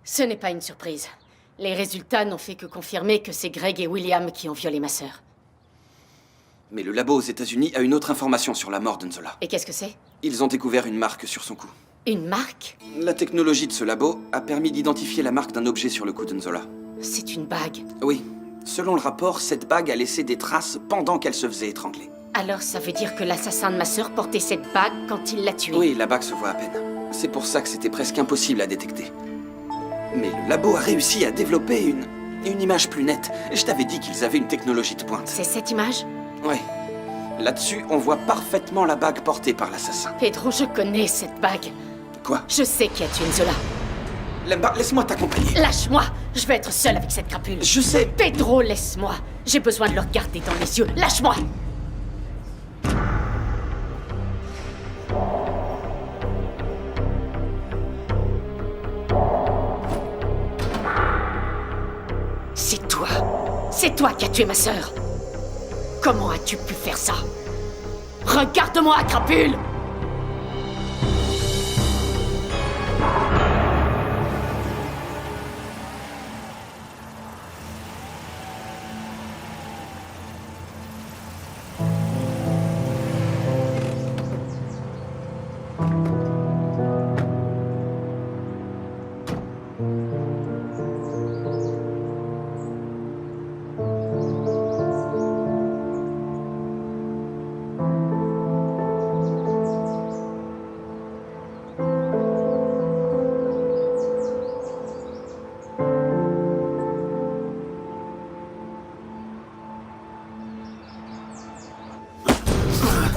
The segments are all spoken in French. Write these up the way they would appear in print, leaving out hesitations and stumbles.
Ce n'est pas une surprise. Les résultats n'ont fait que confirmer que c'est Greg et William qui ont violé ma sœur. Mais le labo aux États-Unis a une autre information sur la mort d'Unzola. Et qu'est-ce que c'est? Ils ont découvert une marque sur son cou. Une marque? La technologie de ce labo a permis d'identifier la marque d'un objet sur le cou d'Unzola. C'est une bague. Oui. Selon le rapport, cette bague a laissé des traces pendant qu'elle se faisait étrangler. Alors ça veut dire que l'assassin de ma sœur portait cette bague quand il l'a tuée? Oui, la bague se voit à peine. C'est pour ça que c'était presque impossible à détecter. Mais le labo a réussi à développer une image plus nette. Je t'avais dit qu'ils avaient une technologie de pointe. C'est cette image? Oui. Là-dessus, on voit parfaitement la bague portée par l'assassin. Pedro, je connais cette bague. Quoi? Je sais qui a tué Nzola. Lemba, laisse-moi t'accompagner. Lâche-moi! Je vais être seule avec cette crapule. Je sais. Pedro, laisse-moi. J'ai besoin de le regarder dans les yeux. Lâche-moi! C'est toi. C'est toi qui as tué ma sœur. Comment as-tu pu faire ça? Regarde-moi, crapule!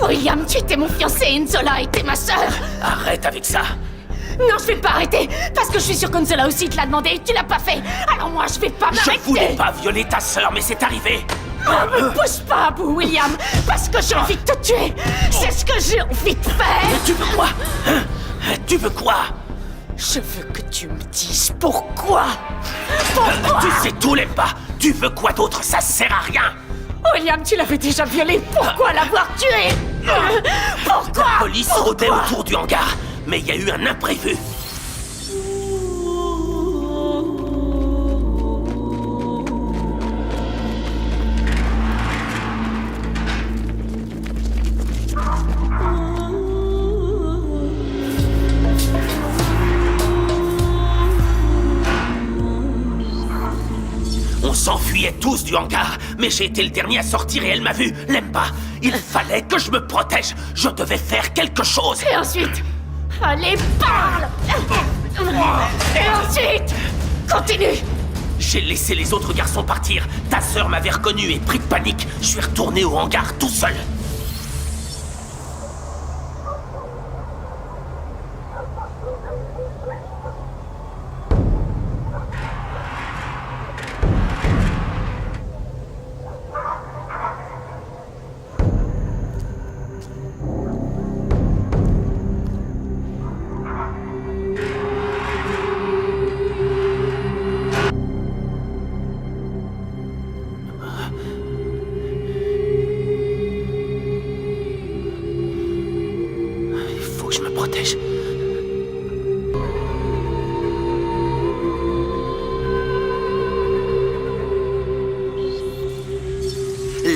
William, tu étais mon fiancé et Nzola était ma sœur. Arrête avec ça. Non, je vais pas arrêter. Parce que je suis sûre que Nzola aussi te l'a demandé et tu l'as pas fait. Alors moi, je vais pas m'arrêter. Je voulais pas violer ta sœur, mais c'est arrivé. Ne me pousse pas à bout, William. Parce que j'ai envie de te tuer. C'est ce que j'ai envie de faire. Tu veux quoi? Hein? Tu veux quoi? Je veux que tu me dises pourquoi. Pourquoi? Tu sais tout, Lemba. Tu veux quoi d'autre? Ça sert à rien. William, tu l'avais déjà violé. Pourquoi l'avoir tué? Pourquoi? La police rôdait autour du hangar, mais il y a eu un imprévu. On s'enfuyait tous du hangar, mais j'ai été le dernier à sortir et elle m'a vu. Lemba, il fallait que je me protège. Je devais faire quelque chose. Et ensuite? Allez, parle! Et ensuite? Continue! J'ai laissé les autres garçons partir. Ta sœur m'avait reconnu et pris de panique. Je suis retourné au hangar tout seul.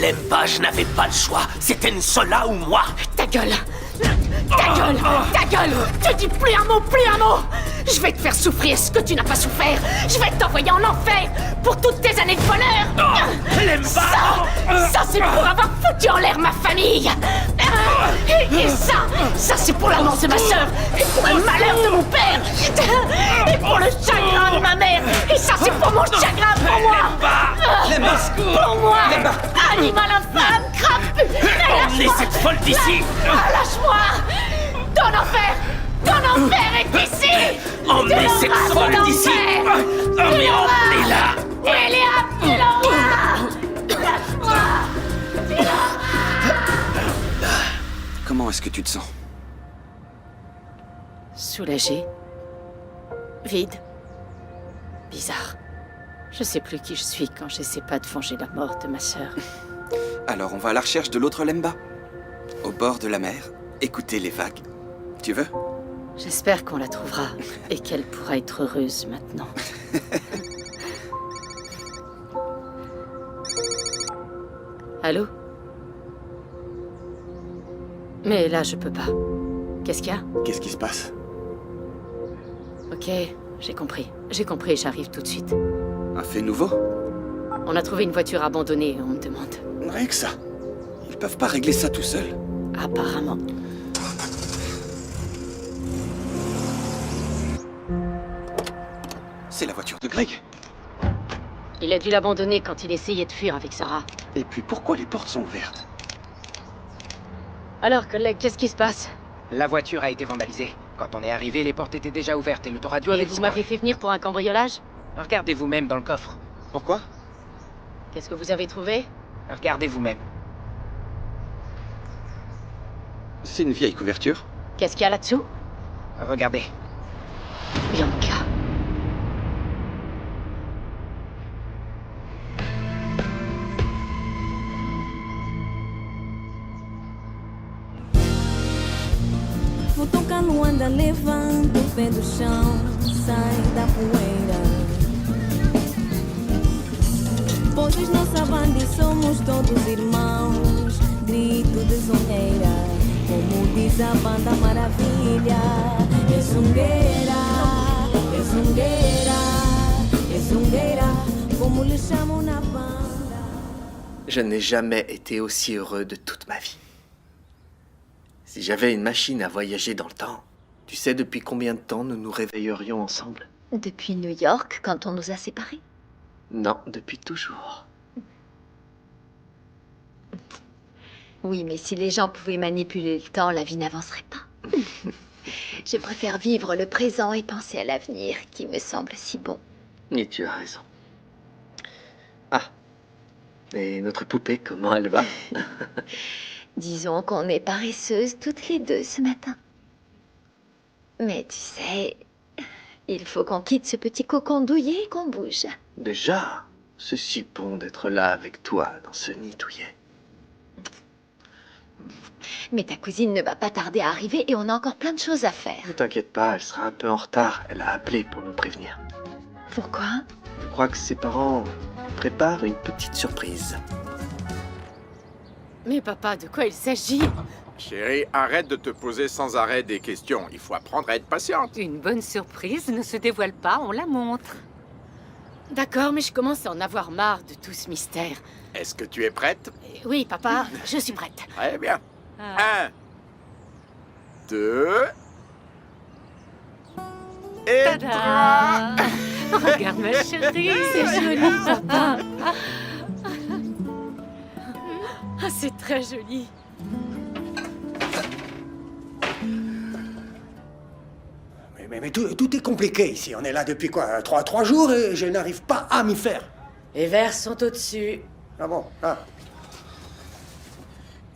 Lemba, je n'avais pas le choix. C'était Nzola ou moi. Ta gueule! Ta gueule! Ta gueule! Tu dis plus un mot, plus un mot! Je vais te faire souffrir ce que tu n'as pas souffert! Je vais t'envoyer en enfer pour toutes tes années de bonheur! Lemba! Ça c'est pour avoir foutu en l'air ma famille! Et ça c'est pour la mort de ma sœur! Et pour le malheur de mon père! Et pour le chagrin de ma mère! Et ça c'est pour mon chagrin, pour moi! Pour moi! Animal infâme, crapule! Emmenez cette folle d'ici! Lâche-moi! Ton enfer! Ton enfer est ici! Emmenez cette folle d'ici! Mais emmenez-la! Elle est à Lâche-moi! Comment est-ce que tu te sens? Soulagée. Vide. Bizarre. Je sais plus qui je suis quand j'essaie pas de venger la mort de ma sœur. Alors on va à la recherche de l'autre Lemba. Au bord de la mer, écouter les vagues. Tu veux? J'espère qu'on la trouvera et qu'elle pourra être heureuse maintenant. Allô? Mais là, je peux pas. Qu'est-ce qu'il y a? Qu'est-ce qui se passe? Ok, j'ai compris. J'ai compris, j'arrive tout de suite. Un fait nouveau? On a trouvé une voiture abandonnée, on me demande. Rien que ça. Ils peuvent pas régler ça tout seuls. Apparemment. C'est la voiture de Greg. Il a dû l'abandonner quand il essayait de fuir avec Sarah. Et puis pourquoi les portes sont ouvertes? Alors, collègue, qu'est-ce qui se passe? La voiture a été vandalisée. Quand on est arrivé, les portes étaient déjà ouvertes et l'autoradio Et avait vous disparu. m'avez fait venir pour un cambriolage? Regardez vous-même dans le coffre. Pourquoi? Qu'est-ce que vous avez trouvé? Regardez vous-même. C'est une vieille couverture. Qu'est-ce qu'il y a là-dessous? Regardez. Bianca. Vou tocando, anda, levanta o pé do chão, sai da poeira. Pois nossa banda e somos todos irmãos, grito de zoneira, como diz a banda maravilha. É zungueira, é zungueira, é zungueira, como lhe chamam na banda. Je n'ai jamais été aussi heureux de toute ma vie. Si j'avais une machine à voyager dans le temps, tu sais depuis combien de temps nous nous réveillerions ensemble? Depuis New York, quand on nous a séparés. Non, depuis toujours. Oui, mais si les gens pouvaient manipuler le temps, la vie n'avancerait pas. Je préfère vivre le présent et penser à l'avenir, qui me semble si bon. Et tu as raison. Ah. Et notre poupée, comment elle va? Disons qu'on est paresseuses toutes les deux ce matin. Mais tu sais, il faut qu'on quitte ce petit cocon douillet et qu'on bouge. Déjà, c'est si bon d'être là avec toi dans ce nid douillet. Mais ta cousine ne va pas tarder à arriver et on a encore plein de choses à faire. Ne t'inquiète pas, elle sera un peu en retard. Elle a appelé pour nous prévenir. Pourquoi? Je crois que ses parents préparent une petite surprise. Mais papa, de quoi il s'agit? Chérie, arrête de te poser sans arrêt des questions. Il faut apprendre à être patiente. Une bonne surprise ne se dévoile pas, on la montre. D'accord, mais je commence à en avoir marre de tout ce mystère. Est-ce que tu es prête? Oui, papa, je suis prête. Très bien. Ah. 1, 2... et 3... Tada! Regarde ma chérie. C'est joli, papa. Ah, c'est très joli. Mais tout est compliqué ici. On est là depuis quoi? Trois jours et je n'arrive pas à m'y faire. Les verres sont au-dessus. Ah bon? Ah.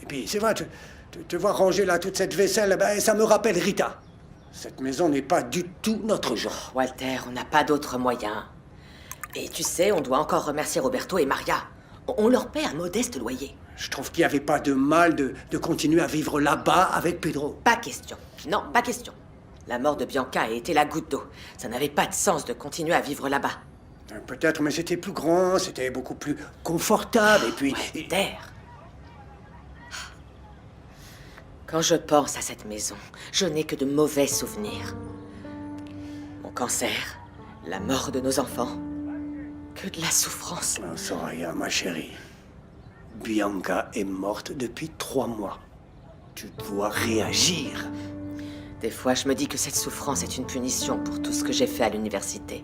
Et puis, c'est vrai, te voir ranger là toute cette vaisselle, ben, ça me rappelle Rita. Cette maison n'est pas du tout notre genre. Walter, on n'a pas d'autre moyen. Et tu sais, on doit encore remercier Roberto et Maria. On leur paie un modeste loyer. Je trouve qu'il n'y avait pas de mal de continuer à vivre là-bas avec Pedro. Pas question. Non, pas question. La mort de Bianca a été la goutte d'eau. Ça n'avait pas de sens de continuer à vivre là-bas. Peut-être, mais c'était plus grand, c'était beaucoup plus confortable, et puis... Walter. Quand je pense à cette maison, je n'ai que de mauvais souvenirs. Mon cancer, la mort de nos enfants, que de la souffrance. Oh, Soraya, ma chérie, Bianca est morte depuis 3 mois. Tu dois réagir. Des fois, je me dis que cette souffrance est une punition pour tout ce que j'ai fait à l'université.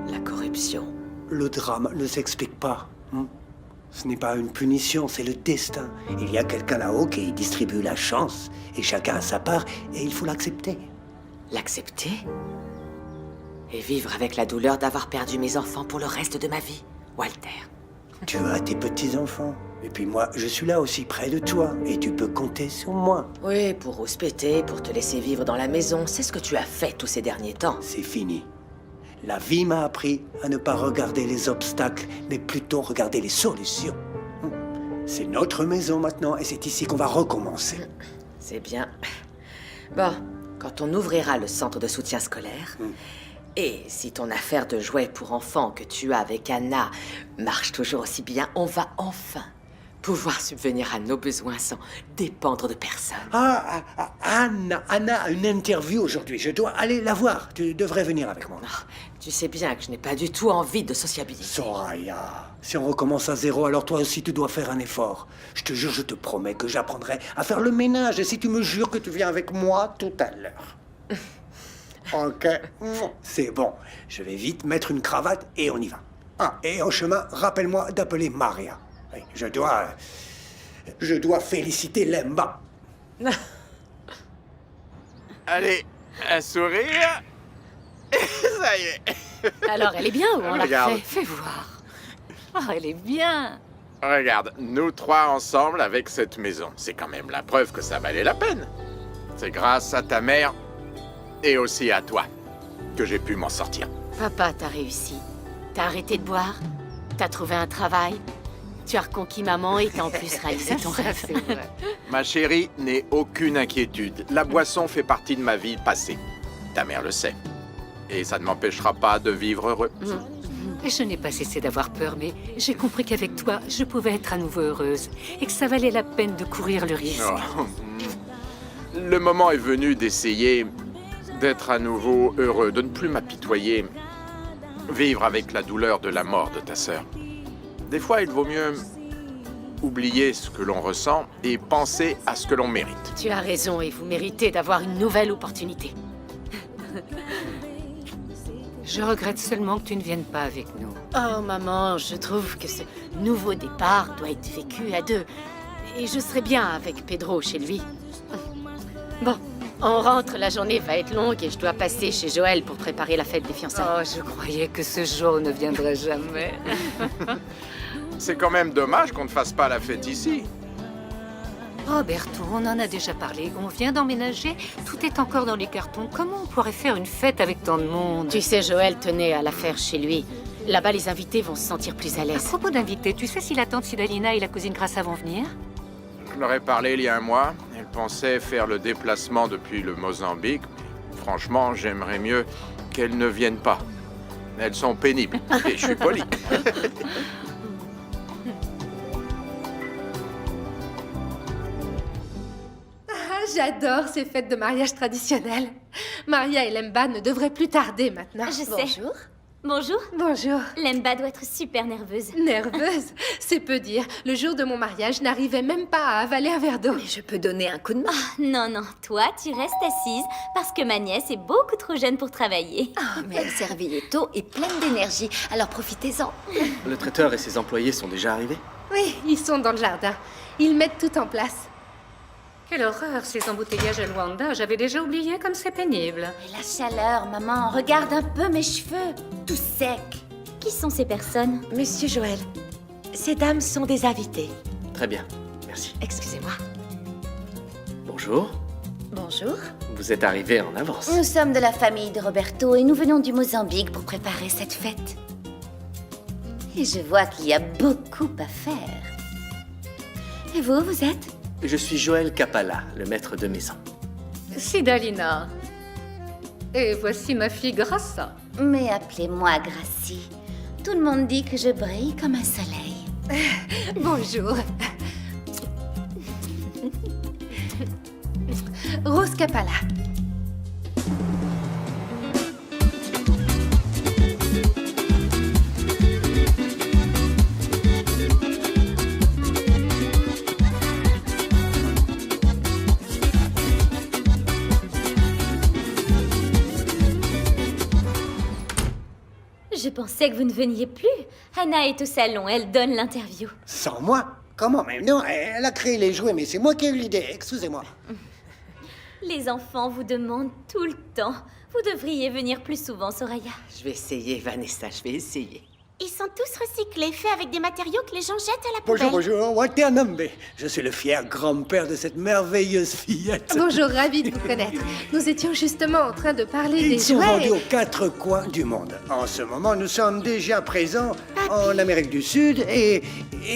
La corruption. Le drame ne s'explique pas. Ce n'est pas une punition, c'est le destin. Il y a quelqu'un là-haut qui distribue la chance, et chacun a sa part, et il faut l'accepter. L'accepter? Et vivre avec la douleur d'avoir perdu mes enfants pour le reste de ma vie, Walter. Tu as tes petits-enfants. Et puis moi, je suis là aussi près de toi, et tu peux compter sur moi. Oui, pour rouspéter, pour te laisser vivre dans la maison, c'est ce que tu as fait tous ces derniers temps. C'est fini. La vie m'a appris à ne pas regarder les obstacles, mais plutôt regarder les solutions. C'est notre maison maintenant et c'est ici qu'on va recommencer. C'est bien. Bon, quand on ouvrira le centre de soutien scolaire, et si ton affaire de jouets pour enfants que tu as avec Anna marche toujours aussi bien, on va enfin pouvoir subvenir à nos besoins sans dépendre de personne. Anna a une interview aujourd'hui. Je dois aller la voir. Tu devrais venir avec moi. Tu sais bien que je n'ai pas du tout envie de sociabiliser. Soraya, si on recommence à zéro, alors toi aussi tu dois faire un effort. Je te jure, je te promets que j'apprendrai à faire le ménage. Et si tu me jures que tu viens avec moi tout à l'heure. Ok, c'est bon. Je vais vite mettre une cravate et on y va. Ah, et en chemin, rappelle-moi d'appeler Maria. Oui, je dois féliciter Lemba. Allez, un sourire. Ça y est. Alors, elle est bien ou on la Regarde. refait? Fais voir. Oh, elle est bien. Regarde, nous trois ensemble avec cette maison. C'est quand même la preuve que ça valait la peine. C'est grâce à ta mère et aussi à toi que j'ai pu m'en sortir. Papa, t'as réussi. T'as arrêté de boire. T'as trouvé un travail. Tu as reconquis maman et t'as en plus réalisé ton rêve. C'est vrai. Ma chérie, n'aie aucune inquiétude. La boisson fait partie de ma vie passée. Ta mère le sait. Et ça ne m'empêchera pas de vivre heureux. Je n'ai pas cessé d'avoir peur, mais j'ai compris qu'avec toi, je pouvais être à nouveau heureuse et que ça valait la peine de courir le risque. Oh. Le moment est venu d'essayer d'être à nouveau heureux, de ne plus m'apitoyer, vivre avec la douleur de la mort de ta sœur. Des fois, il vaut mieux oublier ce que l'on ressent et penser à ce que l'on mérite. Tu as raison et vous méritez d'avoir une nouvelle opportunité. Je regrette seulement que tu ne viennes pas avec nous. Oh maman, je trouve que ce nouveau départ doit être vécu à deux. Et je serai bien avec Pedro chez lui. Bon, on rentre, la journée va être longue et je dois passer chez Joël pour préparer la fête des fiançailles. Oh, je croyais que ce jour ne viendrait jamais. C'est quand même dommage qu'on ne fasse pas la fête ici. Roberto, on en a déjà parlé. On vient d'emménager. Tout est encore dans les cartons. Comment on pourrait faire une fête avec tant de monde? Tu sais, Joël tenait à la faire chez lui. Là-bas, les invités vont se sentir plus à À l'aise. propos d'invités, tu sais si la tante Sidalina et la cousine Grassa vont venir? Je leur ai parlé il y a un mois. Elles pensaient faire le déplacement depuis le Mozambique. Mais franchement, j'aimerais mieux qu'elles ne viennent pas. Elles sont pénibles. Et je suis poli. J'adore ces fêtes de mariage traditionnelles. Maria et Lemba ne devraient plus tarder maintenant. Je sais. Bonjour. Bonjour. Lemba doit être super nerveuse. Nerveuse? C'est peu dire. Le jour de mon mariage, je n'arrivais même pas à avaler un verre d'eau. Mais je peux donner un coup de main. Non, non, toi, tu restes assise parce que ma nièce est beaucoup trop jeune pour travailler. Ah, mais elle s'est réveillée tôt et pleine d'énergie, alors profitez-en. Le traiteur et ses employés sont déjà arrivés? Oui, ils sont dans le jardin. Ils mettent tout en place. Quelle horreur, ces embouteillages à Luanda. J'avais déjà oublié comme c'est pénible. Et la chaleur, maman, regarde un peu mes cheveux, tout secs. Qui sont ces personnes? Monsieur Joël, ces dames sont des invités. Très bien, merci. Excusez-moi. Bonjour, Bonjour. vous êtes arrivé en avance. Nous sommes de la famille de Roberto et nous venons du Mozambique pour préparer cette fête. Et je vois qu'il y a beaucoup à faire. Et vous, vous êtes? Je suis Joël Capala, le maître de maison. Sidalina. Et voici ma fille Grassa. Mais appelez-moi Gracie. Tout le monde dit que je brille comme un soleil. Bonjour. Rose Capala. Je pensais que vous ne veniez plus. Anna est au salon, elle donne l'interview. Sans moi? Comment? Mais non, elle a créé les jouets, mais c'est moi qui ai eu l'idée. Excusez-moi. Les enfants vous demandent tout le temps. Vous devriez venir plus souvent, Soraya. Je vais essayer, Vanessa, je vais essayer. Ils sont tous recyclés, faits avec des matériaux que les gens jettent à la poubelle. Bonjour, bonjour, Walter Nambe. Je suis le fier grand-père de cette merveilleuse fillette. Bonjour, ravi de vous connaître. Nous étions justement en train de parler Ils des sont jouets. vendus aux 4 coins du monde. En ce moment, nous sommes déjà présents en Amérique du Sud et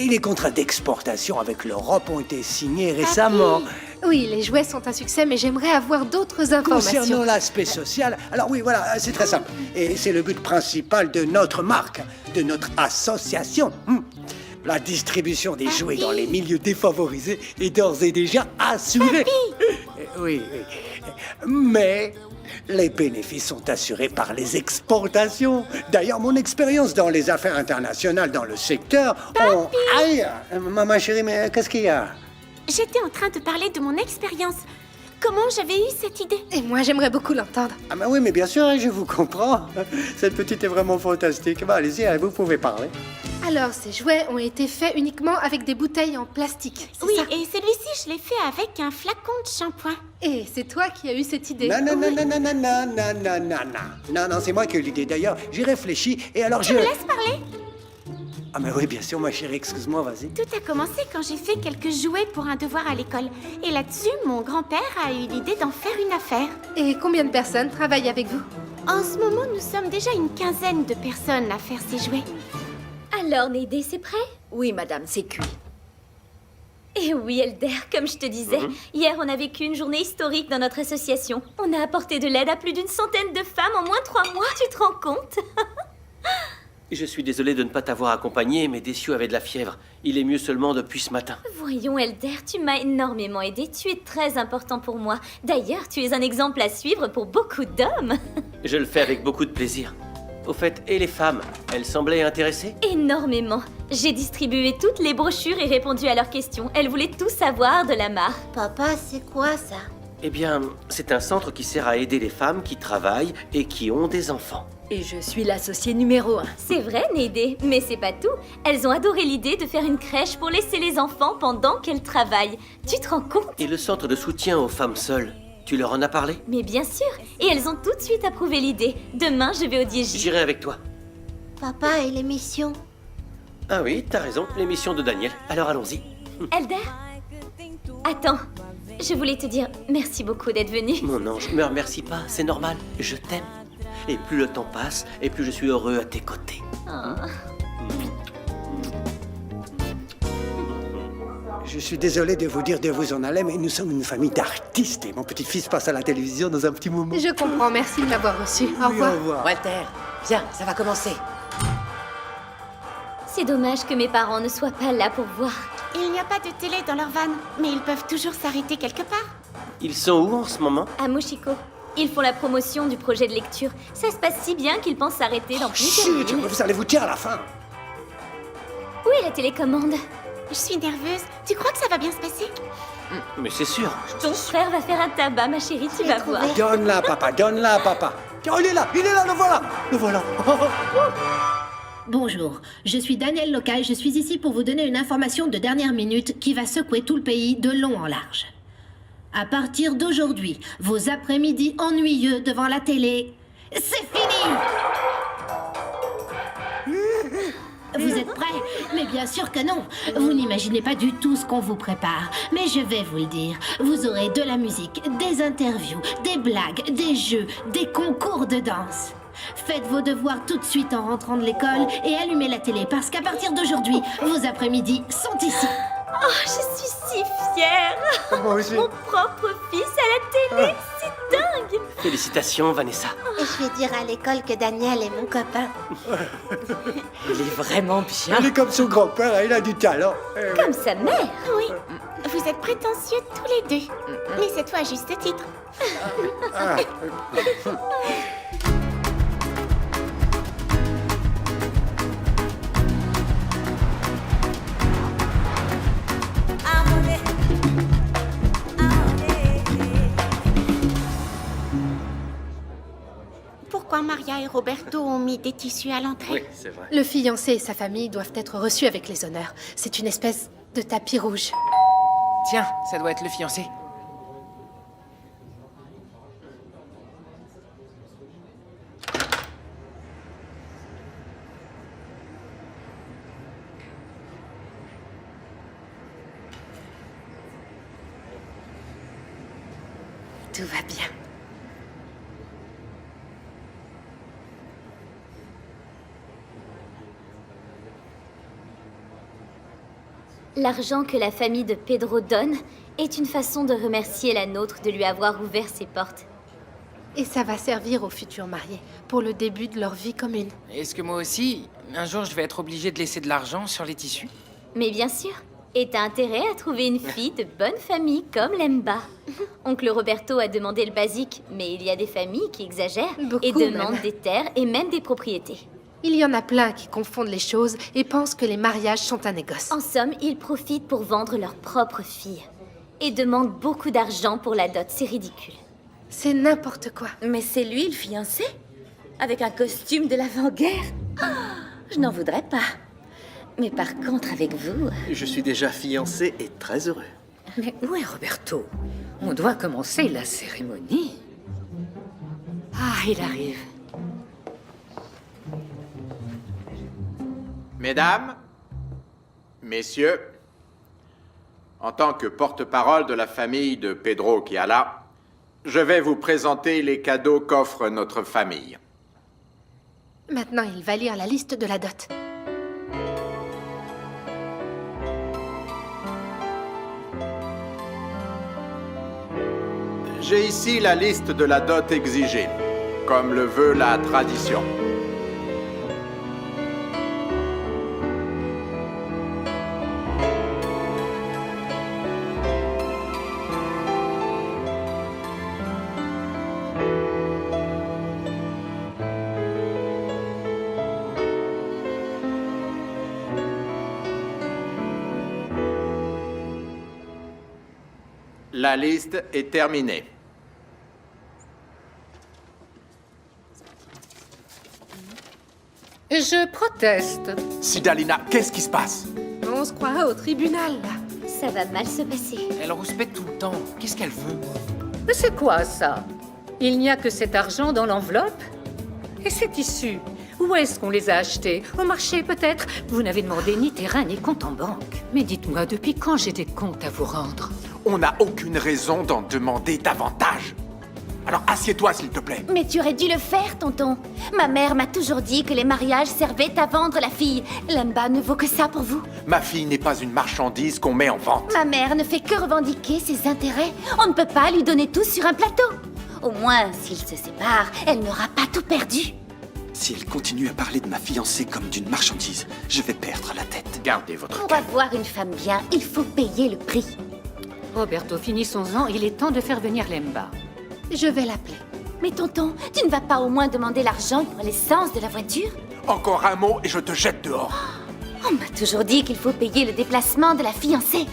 les contrats d'exportation avec l'Europe ont été signés récemment. Oui, les jouets sont un succès, mais j'aimerais avoir d'autres informations. Concernant l'aspect social, alors oui, voilà, c'est très simple. Et c'est le but principal de notre marque, de notre association. La distribution des jouets dans les milieux défavorisés est d'ores et déjà assurée. Oui, oui. Mais les bénéfices sont assurés par les exportations. D'ailleurs, mon expérience dans les affaires internationales dans le secteur... Aïe, ma chérie, mais qu'est-ce qu'il y a? J'étais en train de parler de mon expérience. Comment j'avais eu cette idée? Et moi, j'aimerais beaucoup l'entendre. Ah ben oui, mais bien sûr, je vous comprends. Cette petite est vraiment fantastique. Bah, allez-y, vous pouvez parler. Alors, ces jouets ont été faits uniquement avec des bouteilles en plastique. Oui, et celui-ci, je l'ai fait avec un flacon de shampoing. Et c'est toi qui as eu cette idée. Non, non, non, non, non, non, non, non, non, non, non. Non, non, c'est moi qui ai eu l'idée. D'ailleurs, j'ai réfléchi et alors Tu me laisses parler? Ah mais oui, bien sûr, ma chérie, excuse-moi, vas-y. Tout a commencé quand j'ai fait quelques jouets pour un devoir à l'école. Et là-dessus, mon grand-père a eu l'idée d'en faire une affaire. Et combien de personnes travaillent avec vous? En ce moment, nous sommes déjà une quinzaine de personnes à faire ces jouets. Alors, Nédé, c'est prêt? Oui, madame, c'est cuit. Et oui, Elder, comme je te disais, hier on a vécu une journée historique dans notre association. On a apporté de l'aide à plus d'une centaine de femmes en moins de 3 mois, tu te rends compte? Je suis désolé de ne pas t'avoir accompagné, mais Décieux avait de la fièvre. Il est mieux seulement depuis ce matin. Voyons, Elder, tu m'as énormément aidé. Tu es très important pour moi. D'ailleurs, tu es un exemple à suivre pour beaucoup d'hommes. Je le fais avec beaucoup de plaisir. Au fait, et les femmes, elles semblaient intéressées? Énormément. J'ai distribué toutes les brochures et répondu à leurs questions. Elles voulaient tout savoir de la mare. Papa, c'est quoi ça? Eh bien, c'est un centre qui sert à aider les femmes qui travaillent et qui ont des enfants. Et je suis l'associée numéro 1. C'est vrai, Nédé, mais c'est pas tout. Elles ont adoré l'idée de faire une crèche pour laisser les enfants pendant qu'elles travaillent. Tu te rends compte? Et le centre de soutien aux femmes seules, tu leur en as parlé? Mais bien sûr. Et elles ont tout de suite approuvé l'idée. Demain, je vais au DIJ. J'irai avec toi. Papa, et l'émission? Ah oui, t'as raison, l'émission de Daniel. Alors allons-y. Elder? Attends, je voulais te dire merci beaucoup d'être venu. Mon ange, me remercie pas, c'est normal. Je t'aime. Et plus le temps passe, et plus je suis heureux à tes côtés. Je suis désolé de vous dire de vous en aller, mais nous sommes une famille d'artistes et mon petit-fils passe à la télévision dans un petit moment. Je comprends, merci de m'avoir reçu. Au revoir. Au revoir. Walter, viens, ça va commencer. C'est dommage que mes parents ne soient pas là pour voir. Il n'y a pas de télé dans leur van, mais ils peuvent toujours s'arrêter quelque part. Ils sont où en ce moment? À Moshiko. Ils font la promotion du projet de lecture. Ça se passe si bien qu'ils pensent s'arrêter dans plusieurs Chut, villes. vous allez vous taire à la fin. Où est la télécommande? Je suis nerveuse. Tu crois que ça va bien se passer? Mais c'est sûr. Ton frère va faire un tabac, ma chérie, tu vas voir. Donne-la, papa, donne-la, papa. Tiens, il est là, le voilà. Le voilà. Bonjour, je suis Daniel Loca et je suis ici pour vous donner une information de dernière minute qui va secouer tout le pays de long en large. À partir d'aujourd'hui, vos après-midi ennuyeux devant la télé, c'est fini! Vous êtes prêts? Mais bien sûr que non. Vous n'imaginez pas du tout ce qu'on vous prépare. Mais je vais vous le dire. Vous aurez de la musique, des interviews, des blagues, des jeux, des concours de danse. Faites vos devoirs tout de suite en rentrant de l'école et allumez la télé parce qu'à partir d'aujourd'hui, vos après-midi sont ici. Oh, je suis si fière. Moi aussi. Mon propre fils à la télé, c'est dingue. Félicitations, Vanessa. Et je vais dire à l'école que Daniel est mon copain. Il est vraiment bien. Il est comme son grand-père, il a du talent. Comme sa mère. Oui. Vous êtes prétentieux tous les deux. Mais cette fois à juste titre. Pourquoi Maria et Roberto ont mis des tissus à l'entrée? Oui, c'est vrai. Le fiancé et sa famille doivent être reçus avec les honneurs. C'est une espèce de tapis rouge. Tiens, ça doit être le fiancé. Tout va bien. L'argent que la famille de Pedro donne est une façon de remercier la nôtre de lui avoir ouvert ses portes. Et ça va servir aux futurs mariés, pour le début de leur vie commune. Est-ce que moi aussi, un jour, je vais être obligé de laisser de l'argent sur les tissus? Mais bien sûr. Et t'as intérêt à trouver une fille de bonne famille comme Lemba. Oncle Roberto a demandé le basique, mais il y a des familles qui exagèrent et demandent même. des terres et même des propriétés. Il y en a plein qui confondent les choses et pensent que les mariages sont un négoce. En somme, ils profitent pour vendre leur propre fille. Et demandent beaucoup d'argent pour la dot, c'est ridicule. C'est n'importe quoi. Mais c'est lui le fiancé? Avec un costume de l'avant-guerre? Oh, je n'en voudrais pas. Mais par contre, avec vous... Je suis déjà fiancé et très heureux. Mais où est Roberto? On doit commencer la cérémonie. Ah, il arrive. Mesdames, messieurs, en tant que porte-parole de la famille de Pedro Kiala, je vais vous présenter les cadeaux qu'offre notre famille. Maintenant, il va lire la liste de la dot. J'ai ici la liste de la dot exigée, comme le veut la tradition. La liste est terminée. Je proteste. Sidalina, qu'est-ce qui se passe? On se croirait au tribunal, là. Ça va mal se passer. Elle rouspète tout le temps. Qu'est-ce qu'elle veut? Mais c'est quoi ça? Il n'y a que cet argent dans l'enveloppe? Et ces tissus? Où est-ce qu'on les a achetés? Au marché peut-être? Vous n'avez demandé ni terrain ni compte en banque. Mais dites-moi, depuis quand j'ai des comptes à vous rendre? On n'a aucune raison d'en demander davantage. Alors assieds-toi, s'il te plaît. Mais tu aurais dû le faire, tonton. Ma mère m'a toujours dit que les mariages servaient à vendre la fille. Lemba ne vaut que ça pour vous. Ma fille n'est pas une marchandise qu'on met en vente. Ma mère ne fait que revendiquer ses intérêts. On ne peut pas lui donner tout sur un plateau. Au moins, s'ils se séparent, elle n'aura pas tout perdu. Si elle continue à parler de ma fiancée comme d'une marchandise, je vais perdre la tête. Gardez votre Pour avoir une femme bien, il faut payer le prix. Roberto, finissons-en. Il est temps de faire venir Lemba. Je vais l'appeler. Mais tonton, tu ne vas pas au moins demander l'argent pour l'essence de la voiture? Encore un mot et je te jette dehors. On m'a toujours dit qu'il faut payer le déplacement de la fiancée.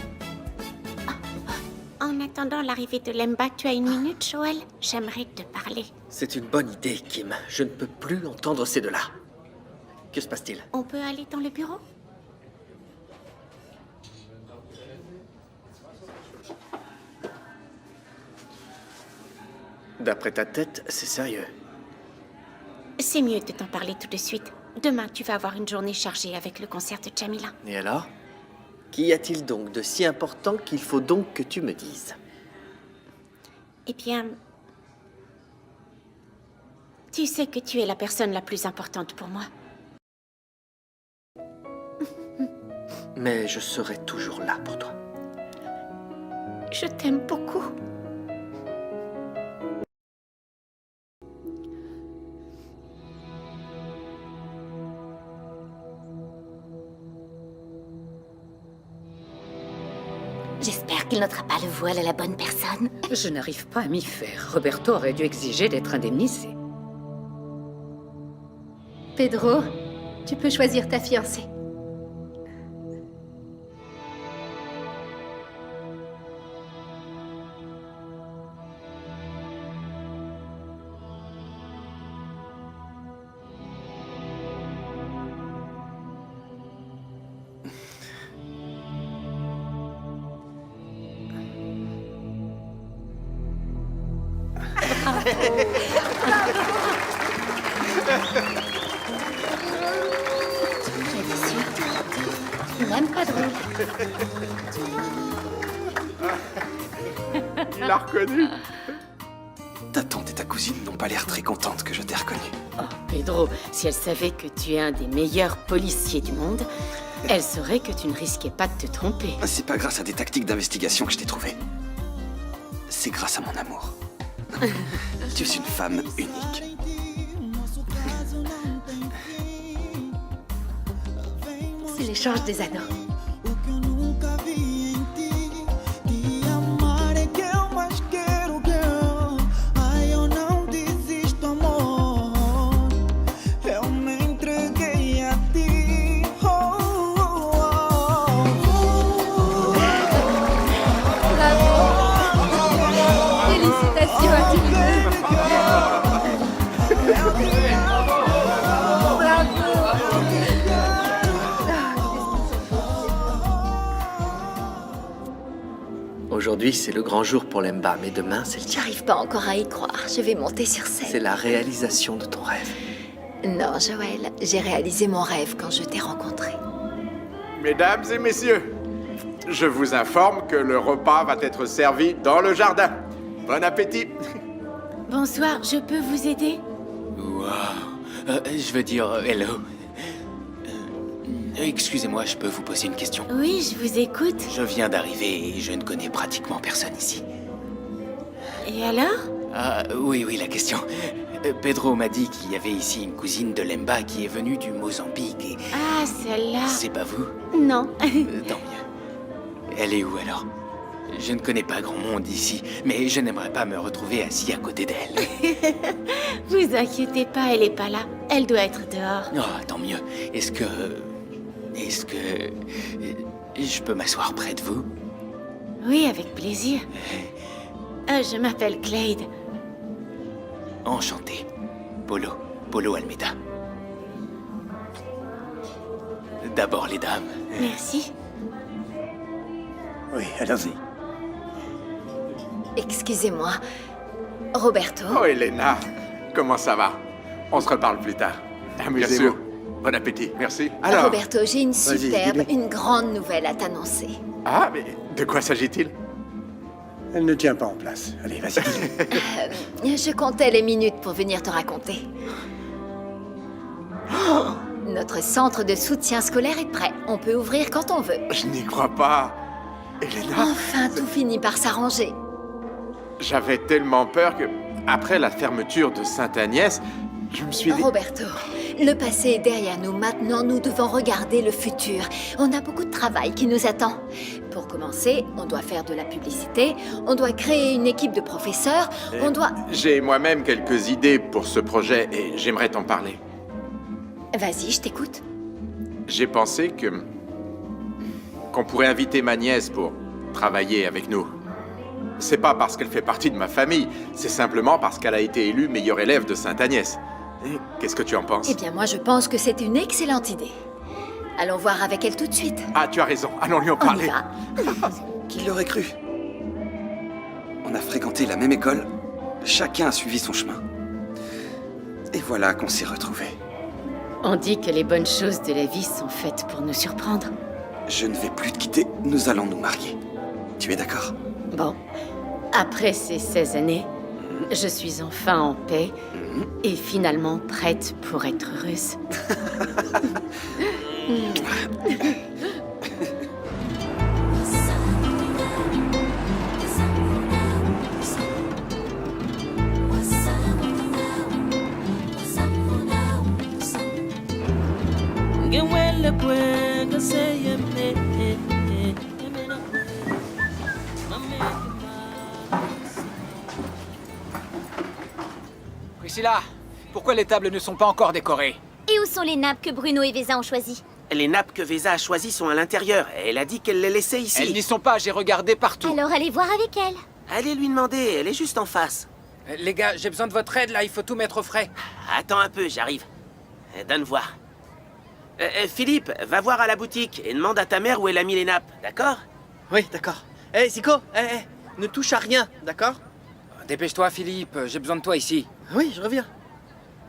En attendant l'arrivée de Lemba, tu as une minute, Joël? J'aimerais te parler. C'est une bonne idée, Kim. Je ne peux plus entendre ces deux-là. Que se passe-t-il? On peut aller dans le bureau? D'après ta tête, c'est sérieux. C'est mieux de t'en parler tout de suite. Demain, tu vas avoir une journée chargée avec le concert de Jamila. Et alors? Qu'y a-t-il donc de si important qu'il faut donc que tu me dises? Eh bien... Tu sais que tu es la personne la plus importante pour moi. Mais je serai toujours là pour toi. Je t'aime beaucoup. J'espère qu'il n'ôtera pas le voile à la bonne personne. Je n'arrive pas à m'y faire. Roberto aurait dû exiger d'être indemnisé. Pedro, tu peux choisir ta fiancée. J'étais sûre. Même pas drôle. Il l'a reconnu. Ta tante et ta cousine n'ont pas l'air très contentes que je t'ai reconnu. Oh, Pedro, si elle savait que tu es un des meilleurs policiers du monde, elle saurait que tu ne risquais pas de te tromper. C'est pas grâce à des tactiques d'investigation que je t'ai trouvé. C'est grâce à mon amour. Tu es une femme unique. C'est l'échange des anneaux. Félicitations à tous les deux. Aujourd'hui, c'est le grand jour pour Lemba, mais demain, c'est le tien. J'arrive pas encore à y croire. Je vais monter sur scène. C'est la réalisation de ton rêve. Non, Joël, j'ai réalisé mon rêve quand je t'ai rencontré. Mesdames et messieurs, je vous informe que le repas va être servi dans le jardin. Bon appétit. Bonsoir, je peux vous aider? Wow. Je veux dire, hello. Excusez-moi, je peux vous poser une question? Oui, je vous écoute. Je viens d'arriver et je ne connais pratiquement personne ici. Et alors? Ah, oui, la question. Pedro m'a dit qu'il y avait ici une cousine de Lemba qui est venue du Mozambique et... Ah, celle-là. C'est pas vous? Non. Tant mieux. Elle est où alors? Je ne connais pas grand monde ici, mais je n'aimerais pas me retrouver assis à côté d'elle. Vous inquiétez pas, elle est pas là. Elle doit être dehors. Oh, tant mieux. Est-ce que je peux m'asseoir près de vous? Oui, avec plaisir. Je m'appelle Clade. Enchanté. Polo Almeida. D'abord les dames. Merci. Oui, allons-y. Excusez-moi. Roberto? Oh, Elena, comment ça va? On se reparle plus tard. Bien Amusez-vous. sûr. Bon appétit. Merci. Alors... Roberto, j'ai une Vas-y, superbe, dis-lui. une grande nouvelle à t'annoncer. Ah, mais de quoi s'agit-il? Elle ne tient pas en place. Allez, vas-y. Je comptais les minutes pour venir te raconter. Notre centre de soutien scolaire est prêt. On peut ouvrir quand on veut. Je n'y crois pas. Elena, Enfin, tout finit par s'arranger. j'avais tellement peur que, après la fermeture de Sainte-Agnès, je me suis dit... Roberto, le passé est derrière nous. Maintenant, nous devons regarder le futur. On a beaucoup de travail qui nous attend. Pour commencer, on doit faire de la publicité, on doit créer une équipe de professeurs, on doit... J'ai moi-même quelques idées pour ce projet et j'aimerais t'en parler. Vas-y, je t'écoute. J'ai pensé qu'on pourrait inviter ma nièce pour travailler avec nous. C'est pas parce qu'elle fait partie de ma famille, c'est simplement parce qu'elle a été élue meilleure élève de Sainte-Agnès. Qu'est-ce que tu en penses? Eh bien, moi, je pense que c'est une excellente idée. Allons voir avec elle tout de suite. Ah, tu as raison, allons lui en On y parler. va. Qui l'aurait cru? On a fréquenté la même école, chacun a suivi son chemin. Et voilà qu'on s'est retrouvés. On dit que les bonnes choses de la vie sont faites pour nous surprendre. Je ne vais plus te quitter, nous allons nous marier. Tu es d'accord? Bon, après ces 16 années, je suis enfin en paix et finalement prête pour être heureuse. Priscilla, pourquoi les tables ne sont pas encore décorées? Et où sont les nappes que Bruno et Véza ont choisies? Les nappes que Véza a choisies sont à l'intérieur. Elle a dit qu'elle les laissait ici. Elles n'y sont pas, j'ai regardé partout. Alors allez voir avec elle. Allez lui demander, elle est juste en face. Les gars, j'ai besoin de votre aide là, il faut tout mettre au frais. Attends un peu, j'arrive. Donne voir. Philippe, va voir à la boutique et demande à ta mère où elle a mis les nappes, d'accord? Oui, d'accord. Hé, Zico, ne touche à rien, d'accord? Dépêche-toi, Philippe, j'ai besoin de toi ici. Oui, je reviens.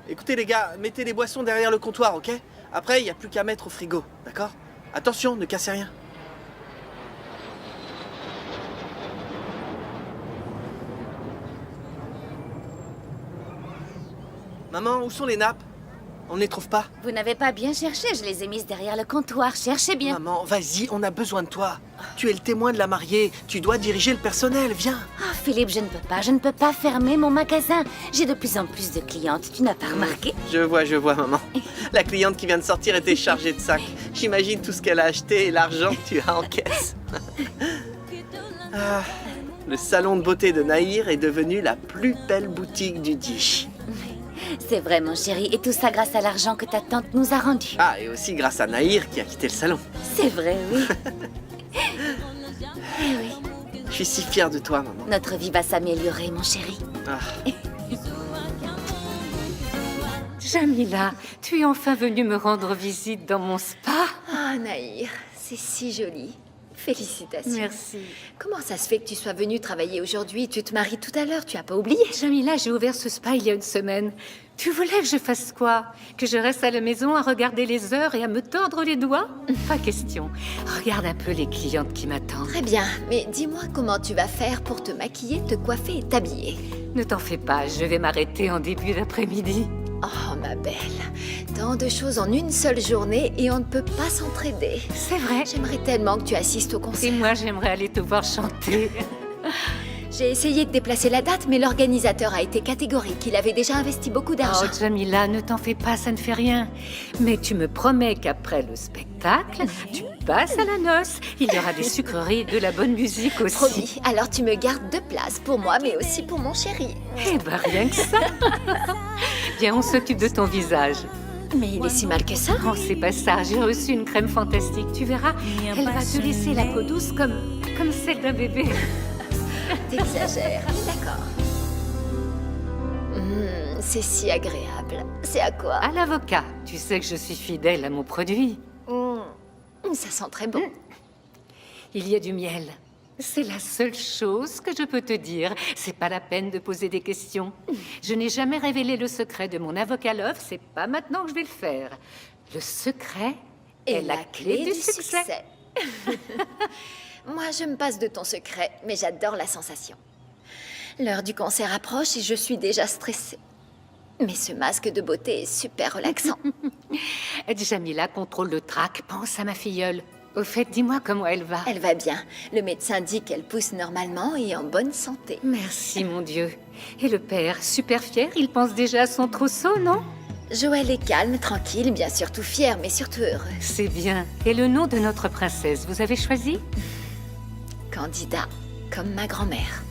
Écoutez les gars, mettez les boissons derrière le comptoir, ok? Après, il n'y a plus qu'à mettre au frigo, d'accord? Attention, ne cassez rien. Maman, où sont les nappes? On ne les trouve pas. Vous n'avez pas bien cherché, je les ai mises derrière le comptoir. Cherchez bien. Maman, vas-y, on a besoin de toi. Tu es le témoin de la mariée. Tu dois diriger le personnel, viens. Oh, Philippe, je ne peux pas fermer mon magasin. J'ai de plus en plus de clientes, tu n'as pas remarqué? Je vois, maman. La cliente qui vient de sortir était chargée de sacs. J'imagine tout ce qu'elle a acheté et l'argent que tu as en caisse. Ah, le salon de beauté de Nahir est devenu la plus belle boutique du Dish. C'est vrai, mon chéri, et tout ça grâce à l'argent que ta tante nous a rendu. Ah, et aussi grâce à Nahir qui a quitté le salon. C'est vrai, oui. Eh oui. Je suis si fière de toi, maman. Notre vie va s'améliorer, mon chéri. Ah. Jamila, tu es enfin venue me rendre visite dans mon spa. Ah, Nahir, c'est si joli. Félicitations. Merci. Comment ça se fait que tu sois venue travailler aujourd'hui? Tu te maries tout à l'heure, tu as pas oublié? Jamila, j'ai ouvert ce spa il y a une semaine. Tu voulais que je fasse quoi? Que je reste à la maison à regarder les heures et à me tordre les doigts? Pas question. Regarde un peu les clientes qui m'attendent. Très bien, mais dis-moi comment tu vas faire pour te maquiller, te coiffer et t'habiller. Ne t'en fais pas, je vais m'arrêter en début d'après-midi. Oh, ma belle, tant de choses en une seule journée et on ne peut pas s'entraider. C'est vrai. J'aimerais tellement que tu assistes au concert. Et moi, j'aimerais aller te voir chanter. J'ai essayé de déplacer la date, mais l'organisateur a été catégorique. Il avait déjà investi beaucoup d'argent. Oh, Jamila, ne t'en fais pas, ça ne fait rien. Mais tu me promets qu'après le spectacle, tu passes à la noce. Il y aura des sucreries et de la bonne musique aussi. Promis. Alors tu me gardes 2 places pour moi, mais aussi pour mon chéri. Eh ben, rien que ça. Viens, on s'occupe de ton visage. Mais il est si mal que ça. Oh, c'est pas ça. J'ai reçu une crème fantastique. Tu verras, elle va te laisser la peau douce comme celle d'un bébé. T'exagères. D'accord. C'est si agréable. C'est à quoi? À l'avocat. Tu sais que je suis fidèle à mon produit. Ça sent très bon. Il y a du miel. C'est la seule chose que je peux te dire. C'est pas la peine de poser des questions. Je n'ai jamais révélé le secret de mon avocat love. C'est pas maintenant que je vais le faire. Le secret est la clé du succès. Moi, je me passe de ton secret, mais j'adore la sensation. L'heure du concert approche et je suis déjà stressée. Mais ce masque de beauté est super relaxant. Jamila contrôle le trac. Pense à ma filleule. Au fait, dis-moi comment elle va. Elle va bien. Le médecin dit qu'elle pousse normalement et en bonne santé. Merci, mon Dieu. Et le père, super fier, il pense déjà à son trousseau, non? Joël est calme, tranquille, bien sûr tout fier, mais surtout heureux. C'est bien. Et le nom de notre princesse, vous avez choisi? Candida, comme ma grand-mère.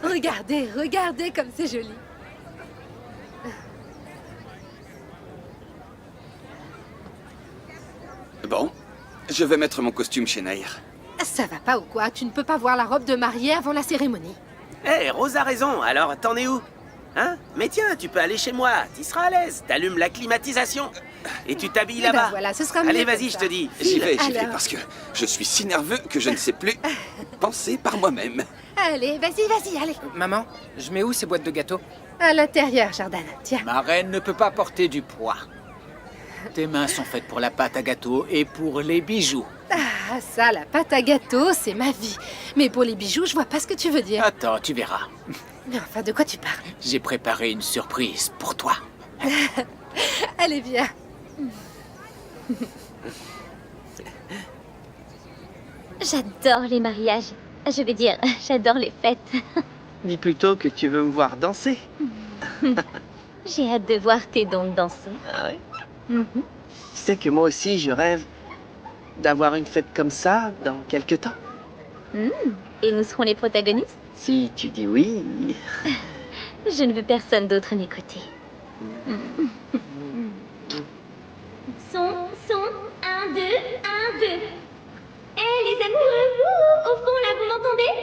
Regardez, regardez comme c'est joli. Bon, je vais mettre mon costume chez Nahir. Ça va pas ou quoi? Tu ne peux pas voir la robe de mariée avant la cérémonie. Hé, Rose a raison, alors t'en es où? Hein? Mais tiens, tu peux aller chez moi, t'y seras à l'aise. T'allumes la climatisation et tu t'habilles là-bas. Ben voilà, ce sera mieux Allez, comme vas-y, je ça. te dis. J'y vais, Alors. parce que je suis si nerveux que je ne sais plus penser par moi-même. Allez, vas-y, allez. Maman, je mets où ces boîtes de gâteaux? À l'intérieur, Jordan. Tiens. Ma reine ne peut pas porter du poids. Tes mains sont faites pour la pâte à gâteau et pour les bijoux. Ah, ça, la pâte à gâteau, c'est ma vie. Mais pour les bijoux, je vois pas ce que tu veux dire. Attends, tu verras. Mais enfin, de quoi tu parles? J'ai préparé une surprise pour toi. Allez, viens. J'adore les mariages. Je vais dire, j'adore les fêtes. Dis plutôt que tu veux me voir danser. J'ai hâte de voir tes dons danser. Ah ouais? Tu sais que moi aussi, je rêve d'avoir une fête comme ça dans quelques temps. Et nous serons les protagonistes? Si tu dis oui. Je ne veux personne d'autre à mes côtés. Son, 1, 2, 1, 2. Eh les amoureux, au fond là, vous m'entendez?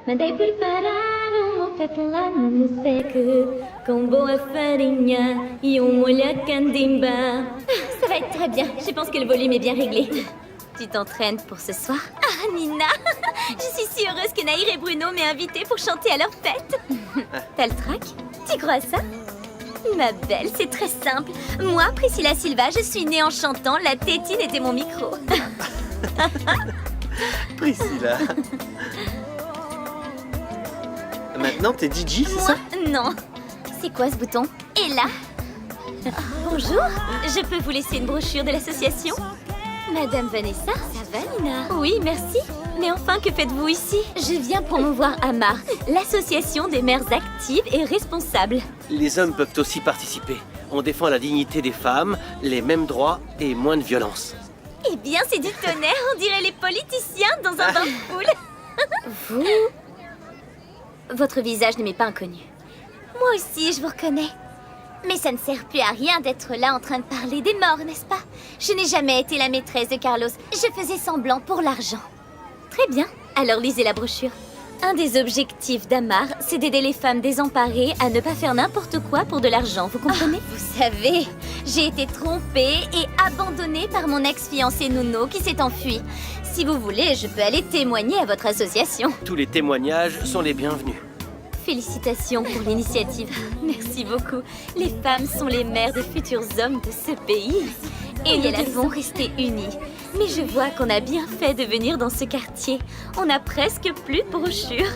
Mandei preparar uma festa lá no seco, com boa farinha e olhar candimba. Ça va être très bien, je pense que le volume est bien réglé. Tu t'entraînes pour ce soir? Ah Nina, je suis si heureuse que Nahir et Bruno m'aient invitée pour chanter à leur fête. T'as le trac? Tu crois ça? Ma belle, c'est très simple. Moi, Priscilla Silva, je suis née en chantant, la tétine était mon micro. Priscilla. Maintenant, t'es DJ, c'est ça? Non. C'est quoi ce bouton? Et là? Bonjour, je peux vous laisser une brochure de l'association? Madame Vanessa? Ça va, Nina? Oui, merci. Mais enfin, que faites-vous ici? Je viens promouvoir AMAR, l'association des mères actives et responsables. Les hommes peuvent aussi participer. On défend la dignité des femmes, les mêmes droits et moins de violence. Eh bien, c'est du tonnerre, on dirait les politiciens dans un bain de foule. Votre visage ne m'est pas inconnu. Moi aussi, je vous reconnais. Mais ça ne sert plus à rien d'être là en train de parler des morts, n'est-ce pas? Je n'ai jamais été la maîtresse de Carlos. Je faisais semblant pour l'argent. Très bien, alors lisez la brochure. Un des objectifs d'AMAR, c'est d'aider les femmes désemparées à ne pas faire n'importe quoi pour de l'argent, vous comprenez? Vous savez, j'ai été trompée et abandonnée par mon ex-fiancé Nuno qui s'est enfui. Si vous voulez, je peux aller témoigner à votre association. Tous les témoignages sont les bienvenus. Félicitations pour l'initiative. Merci beaucoup. Les femmes sont les mères de futurs hommes de ce pays. Et nous devons rester unis. Mais je vois qu'on a bien fait de venir dans ce quartier. On n'a presque plus de brochures.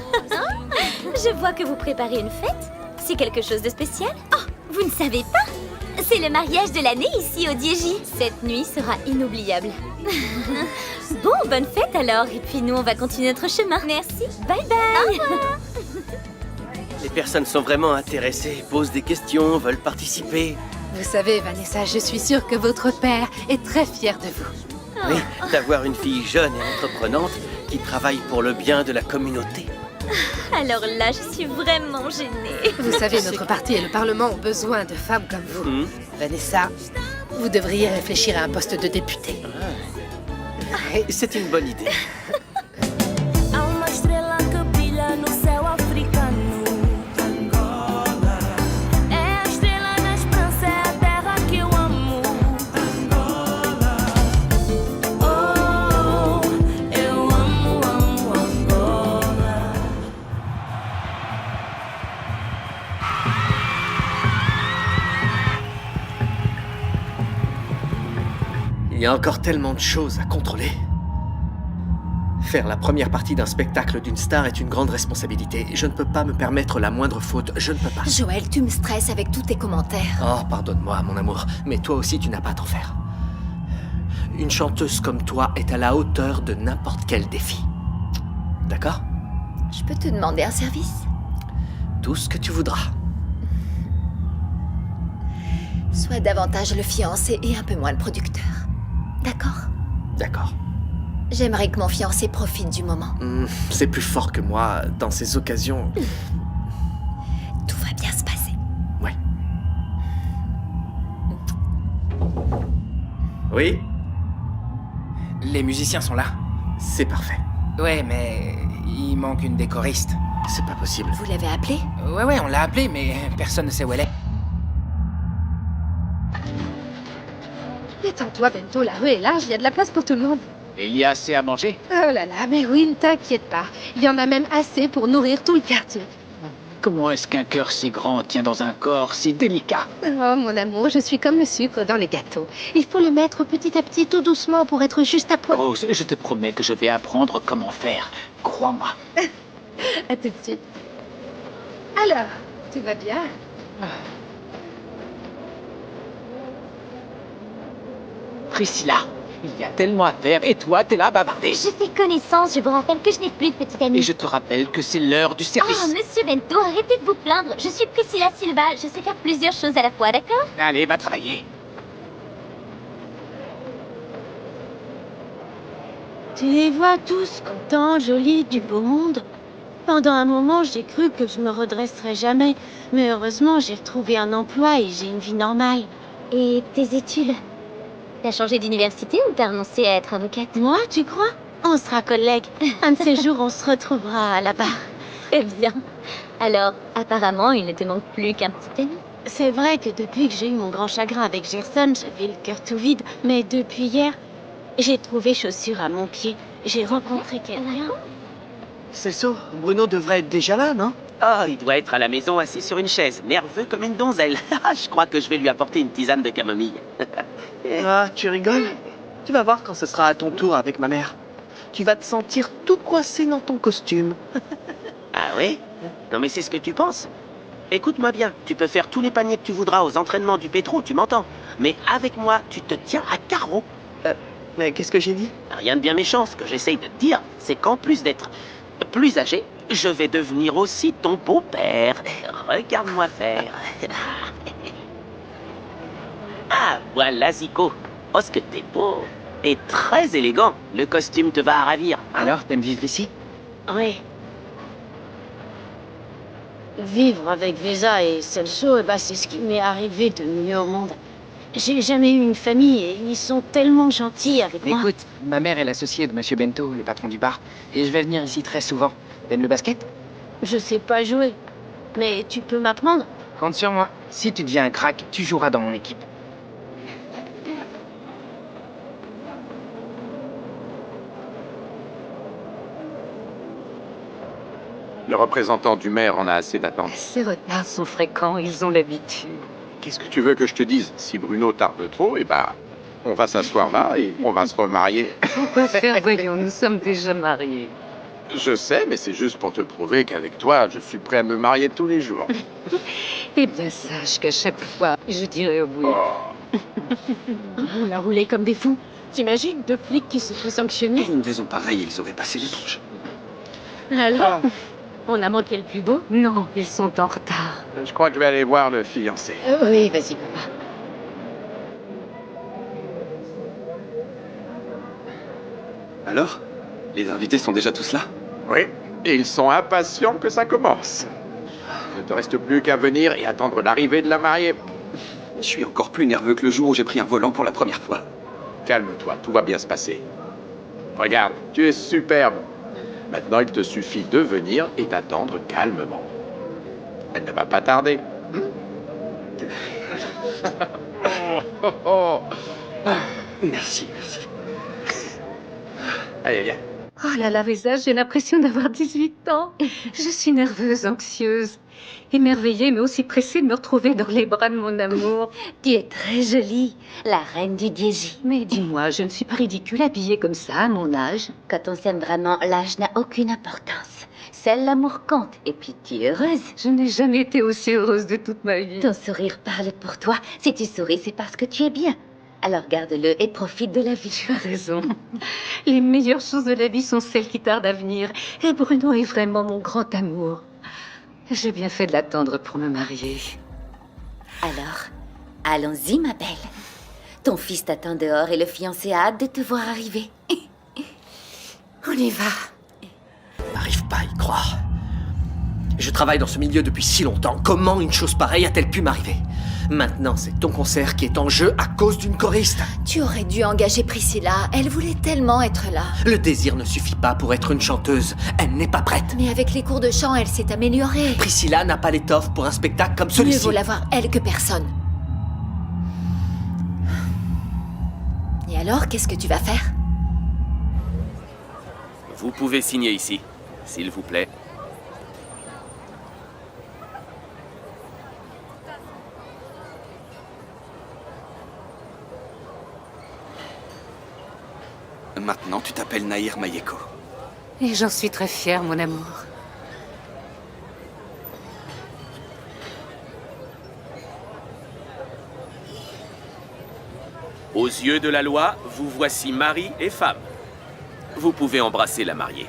Je vois que vous préparez une fête. C'est quelque chose de spécial? Oh, vous ne savez pas? C'est le mariage de l'année ici au Dieji. Cette nuit sera inoubliable. Bon, bonne fête alors. Et puis nous, on va continuer notre chemin. Merci. Bye bye. Les personnes sont vraiment intéressées, posent des questions, veulent participer. Vous savez, Vanessa, je suis sûre que votre père est très fier de vous. Oui, d'avoir une fille jeune et entreprenante qui travaille pour le bien de la communauté. Alors là, je suis vraiment gênée. Vous savez, notre parti et le Parlement ont besoin de femmes comme vous. Vanessa, vous devriez réfléchir à un poste de députée. C'est une bonne idée. Il y a encore tellement de choses à contrôler. Faire la première partie d'un spectacle d'une star est une grande responsabilité. Je ne peux pas me permettre la moindre faute. Je ne peux pas. Joël, tu me stresses avec tous tes commentaires. Oh, pardonne-moi, mon amour. Mais toi aussi, tu n'as pas à t'en faire. Une chanteuse comme toi est à la hauteur de n'importe quel défi. D'accord? Je peux te demander un service? Tout ce que tu voudras. Sois davantage le fiancé et un peu moins le producteur. D'accord? D'accord. J'aimerais que mon fiancé profite du moment. C'est plus fort que moi. Dans ces occasions... Tout va bien se passer. Ouais. Oui? Les musiciens sont là. C'est parfait. Ouais, mais il manque une décoriste. C'est pas possible. Vous l'avez appelée? Ouais, on l'a appelée, mais personne ne sait où elle est. Détends-toi, Bento, la rue est large, il y a de la place pour tout le monde. Et il y a assez à manger? Oh là là, mais oui, ne t'inquiète pas. Il y en a même assez pour nourrir tout le quartier. Comment est-ce qu'un cœur si grand tient dans un corps si délicat? Oh, mon amour, je suis comme le sucre dans les gâteaux. Il faut le mettre petit à petit, tout doucement, pour être juste à point. Rose, je te promets que je vais apprendre comment faire. Crois-moi. À tout de suite. Alors, tout va bien? Priscilla, il y a tellement à faire et toi, t'es là à bavarder. Je fais connaissance, je vous rappelle que je n'ai plus de petite amie. Et je te rappelle que c'est l'heure du service. Oh, monsieur Bento, arrêtez de vous plaindre. Je suis Priscilla Silva, je sais faire plusieurs choses à la fois, d'accord? Allez, va travailler. Tu les vois tous contents, jolis, du beau monde. Pendant un moment, j'ai cru que je me redresserais jamais. Mais heureusement, j'ai retrouvé un emploi et j'ai une vie normale. Et tes études? T'as changé d'université ou t'as renoncé à être avocate? Moi, tu crois? On sera collègues. Un de ces jours, on se retrouvera là-bas. Très bien. Alors, apparemment, il ne te manque plus qu'un petit ami. C'est vrai que depuis que j'ai eu mon grand chagrin avec Gerson, j'avais le cœur tout vide. Mais depuis hier, j'ai trouvé chaussure à mon pied. J'ai rencontré quelqu'un. Celso, Bruno devrait être déjà là, non? Oh, il doit être à la maison assis sur une chaise, nerveux comme une donzelle. Je crois que je vais lui apporter une tisane de camomille. Ah, tu rigoles? Tu vas voir quand ce sera à ton tour avec ma mère. Tu vas te sentir tout coincé dans ton costume. Ah oui? Non mais c'est ce que tu penses. Écoute-moi bien, tu peux faire tous les paniers que tu voudras aux entraînements du pétro, tu m'entends? Mais avec moi, tu te tiens à carreau. Mais qu'est-ce que j'ai dit? Rien de bien méchant, ce que j'essaye de te dire, c'est qu'en plus d'être plus âgé, je vais devenir aussi ton beau-père. Regarde-moi faire. Ah, voilà Zico. Oh, ce que t'es beau. Et très élégant. Le costume te va à ravir. Alors, t'aimes vivre ici? Oui. Vivre avec Vesa et Celso, c'est ce qui m'est arrivé de mieux au monde. J'ai jamais eu une famille et ils sont tellement gentils avec moi. Écoute, ma mère est l'associée de Monsieur Bento, le patron du bar, et je vais venir ici très souvent. T'aimes le basket? Je sais pas jouer, mais tu peux m'apprendre? Compte sur moi. Si tu deviens un crack, tu joueras dans mon équipe. Le représentant du maire en a assez d'attendre. Ces retards sont fréquents, ils ont l'habitude. Qu'est-ce que tu veux que je te dise? Si Bruno tarde trop, on va s'asseoir là et on va se remarier. Pourquoi faire, voyons, nous sommes déjà mariés. Je sais, mais c'est juste pour te prouver qu'avec toi, je suis prêt à me marier tous les jours. Eh bien, sache qu'à chaque fois, je dirai oui. On a roulé comme des fous. T'imagines, 2 flics qui se font sanctionner? Une raison pareille, ils auraient passé l'éponge. Alors, on a manqué le plus beau? Non, ils sont en retard. Je crois que je vais aller voir le fiancé. Oui, vas-y, papa. Alors? Les invités sont déjà tous là? Oui, et ils sont impatients que ça commence. Il ne te reste plus qu'à venir et attendre l'arrivée de la mariée. Je suis encore plus nerveux que le jour où j'ai pris un volant pour la première fois. Calme-toi, tout va bien se passer. Regarde, tu es superbe. Maintenant, il te suffit de venir et d'attendre calmement. Elle ne va pas tarder. Merci, merci. Allez, viens. Oh là là, Vesa, j'ai l'impression d'avoir 18 ans. Je suis nerveuse, anxieuse, émerveillée, mais aussi pressée de me retrouver dans les bras de mon amour. Tu es très jolie, la reine du Dieji. Mais dis-moi, je ne suis pas ridicule habillée comme ça à mon âge. Quand on s'aime vraiment, l'âge n'a aucune importance. Seul l'amour compte. Et puis tu es heureuse. Je n'ai jamais été aussi heureuse de toute ma vie. Ton sourire parle pour toi. Si tu souris, c'est parce que tu es bien. Alors garde-le et profite de la vie. Tu as raison. Les meilleures choses de la vie sont celles qui tardent à venir. Et Bruno est vraiment mon grand amour. J'ai bien fait de l'attendre pour me marier. Alors, allons-y, ma belle. Ton fils t'attend dehors et le fiancé a hâte de te voir arriver. On y va. N'arrive pas à y croire. Je travaille dans ce milieu depuis si longtemps. Comment une chose pareille a-t-elle pu m'arriver? Maintenant, c'est ton concert qui est en jeu à cause d'une choriste. Tu aurais dû engager Priscilla. Elle voulait tellement être là. Le désir ne suffit pas pour être une chanteuse. Elle n'est pas prête. Mais avec les cours de chant, elle s'est améliorée. Priscilla n'a pas l'étoffe pour un spectacle comme Mieux celui-ci. vaut l'avoir elle que personne. Et alors, qu'est-ce que tu vas faire? Vous pouvez signer ici, s'il vous plaît. Maintenant, tu t'appelles Nahir Mayeko. Et j'en suis très fière, mon amour. Aux yeux de la loi, vous voici mari et femme. Vous pouvez embrasser la mariée.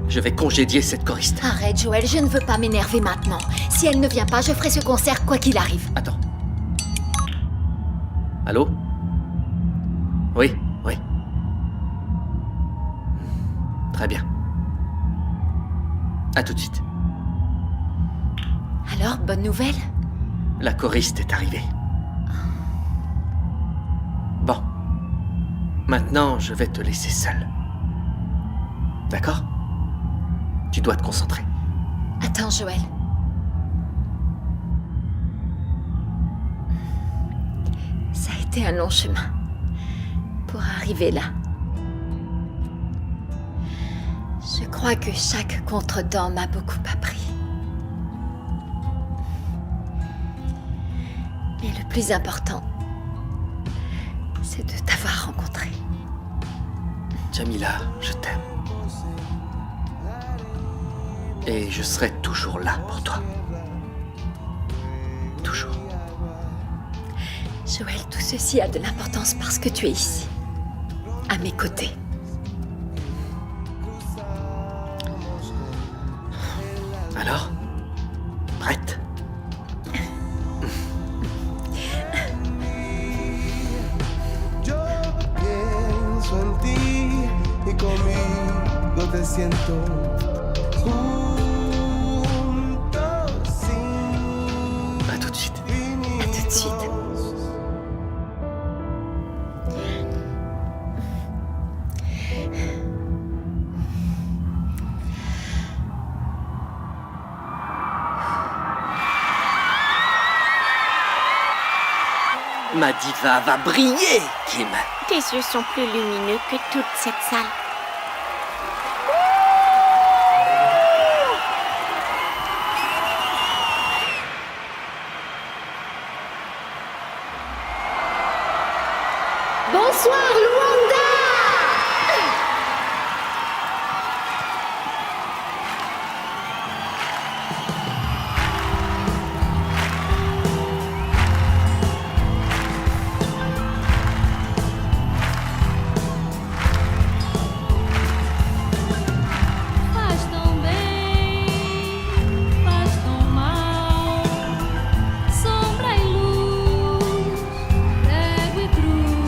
Je vais congédier cette choriste. Arrête, Joël, je ne veux pas m'énerver maintenant. Si elle ne vient pas, je ferai ce concert quoi qu'il arrive. Attends. Allô? Oui, oui. Très bien. À tout de suite. Alors, bonne nouvelle? La choriste est arrivée. Bon. Maintenant, je vais te laisser seule. D'accord? Tu dois te concentrer. Attends, Joël. Ça a été un long chemin pour arriver là. Je crois que chaque contretemps m'a beaucoup appris. Mais le plus important, c'est de t'avoir rencontré. Jamila, je t'aime. Et je serai toujours là pour toi. Toujours. Joël, tout ceci a de l'importance parce que tu es ici, à mes côtés. Alors, prête? Yo pienso en ti y conmigo te siento juntos sin À tout de suite. À tout de suite. Ma diva va briller, Kim. Tes yeux sont plus lumineux que toute cette salle. Bonsoir, Luanda! Faz tão bem, faz tão mal, sombra e luz, prego e cruz.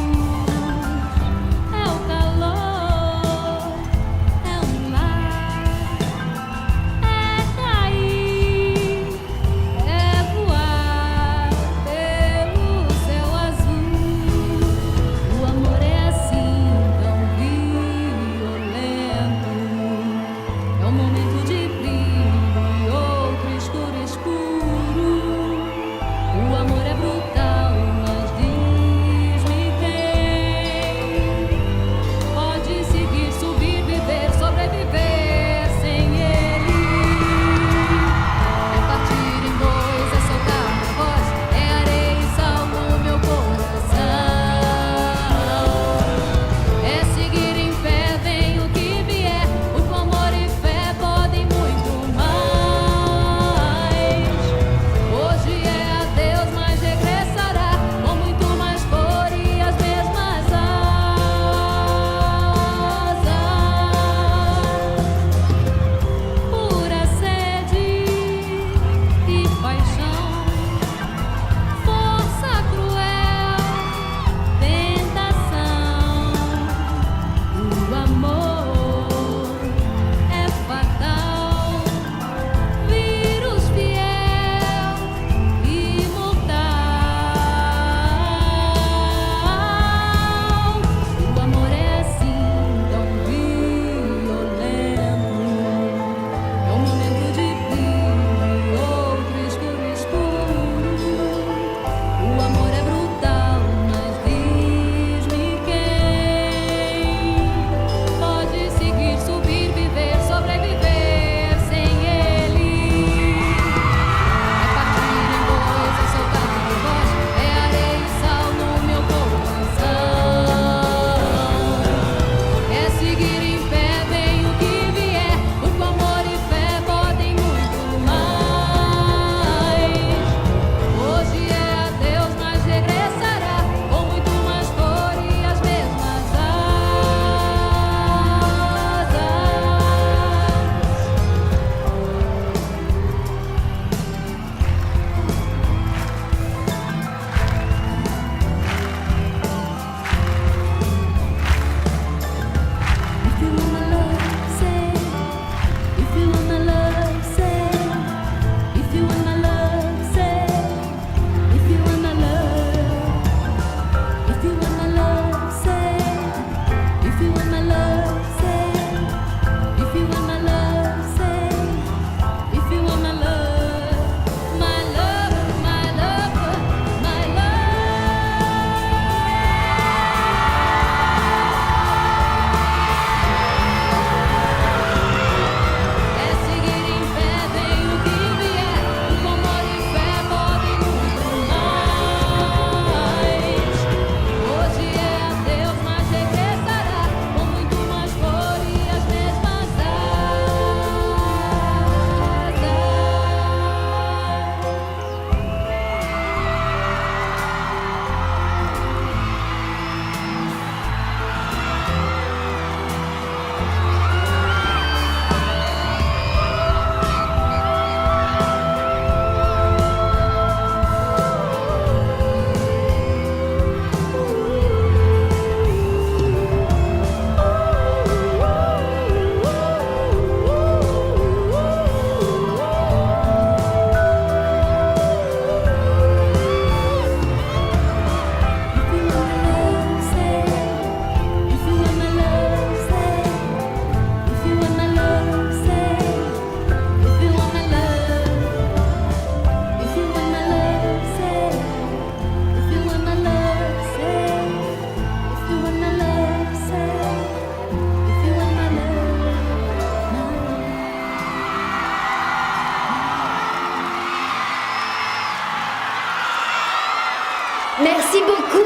Merci beaucoup.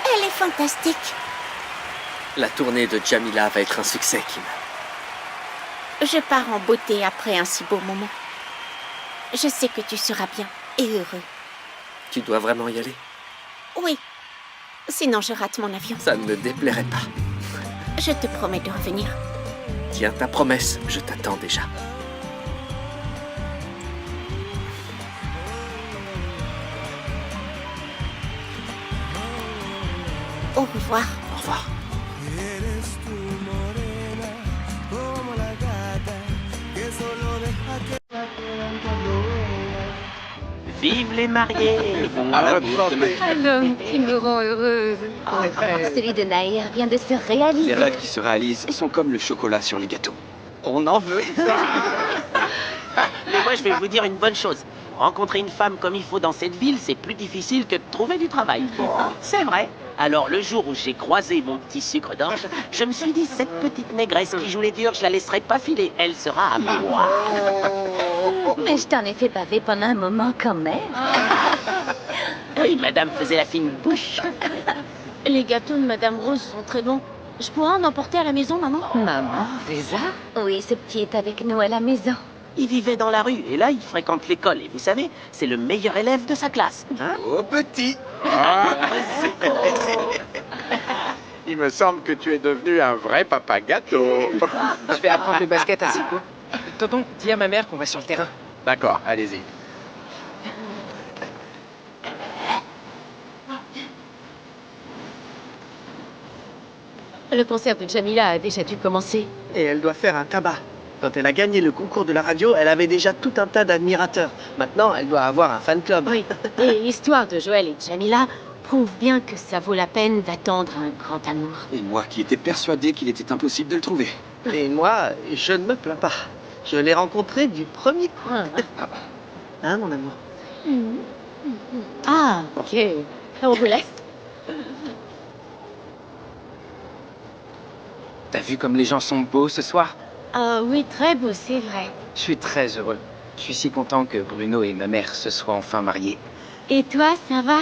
Elle est fantastique. La tournée de Jamila va être un succès, Kim. Je pars en beauté après un si beau moment. Je sais que tu seras bien et heureux. Tu dois vraiment y aller? Oui. Sinon, je rate mon avion. Ça ne me déplairait pas. Je te promets de revenir. Tiens ta promesse, je t'attends déjà. Au revoir. Au revoir. Vive les mariés! L'homme qui me rend heureuse. Celui de Naïr vient de se réaliser. Les rêves qui se réalisent sont comme le chocolat sur les gâteaux. On en veut. Mais moi, je vais vous dire une bonne chose. Rencontrer une femme comme il faut dans cette ville, c'est plus difficile que de trouver du travail. C'est vrai. Alors, le jour où j'ai croisé mon petit sucre d'orge, je me suis dit, cette petite négresse qui joue les durs, je la laisserai pas filer. Elle sera à moi. Mais je t'en ai fait baver pendant un moment quand même. Oui, madame faisait la fine bouche. Les gâteaux de Madame Rose sont très bons. Je pourrais en emporter à la maison, maman? Maman, déjà? Oui, ce petit est avec nous à la maison. Il vivait dans la rue, et là, il fréquente l'école. Et vous savez, c'est le meilleur élève de sa classe. Hein? Oh, petit. Il me semble que tu es devenu un vrai papa gâteau. Je vais apprendre le basket à Zico. Tonton, dis à ma mère qu'on va sur le terrain. D'accord, allez-y. Le concert de Jamila a déjà dû commencer. Et elle doit faire un tabac. Quand elle a gagné le concours de la radio, elle avait déjà tout un tas d'admirateurs. Maintenant, elle doit avoir un fan club. Oui, et l'histoire de Joël et Jamila prouve bien que ça vaut la peine d'attendre un grand amour. Et moi qui étais persuadé qu'il était impossible de le trouver. Et moi, je ne me plains pas. Je l'ai rencontré du premier coup. Hein, mon amour? Ah, ok. On vous laisse. T'as vu comme les gens sont beaux ce soir? Ah oui, très beau, c'est vrai. Je suis très heureux. Je suis si content que Bruno et ma mère se soient enfin mariés. Et toi, ça va?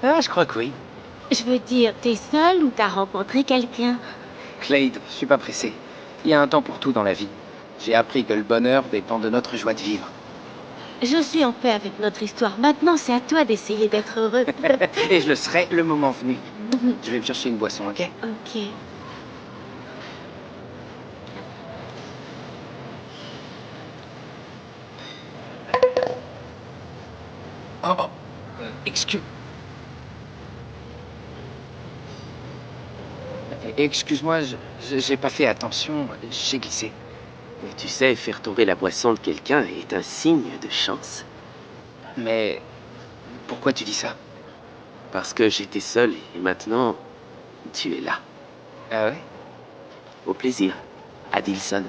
Ah, je crois que oui. Je veux dire, t'es seule ou t'as rencontré quelqu'un? Clade, je suis pas pressé. Il y a un temps pour tout dans la vie. J'ai appris que le bonheur dépend de notre joie de vivre. Je suis en paix avec notre histoire. Maintenant, c'est à toi d'essayer d'être heureux. Et je le serai le moment venu. Je vais me chercher une boisson, ok? Ok. Oh, Excuse-moi, j'ai pas fait attention. J'ai glissé. Mais tu sais, faire tomber la boisson de quelqu'un est un signe de chance. Mais pourquoi tu dis ça? Parce que j'étais seul et maintenant, tu es là. Ah ouais? Au plaisir, Adilson.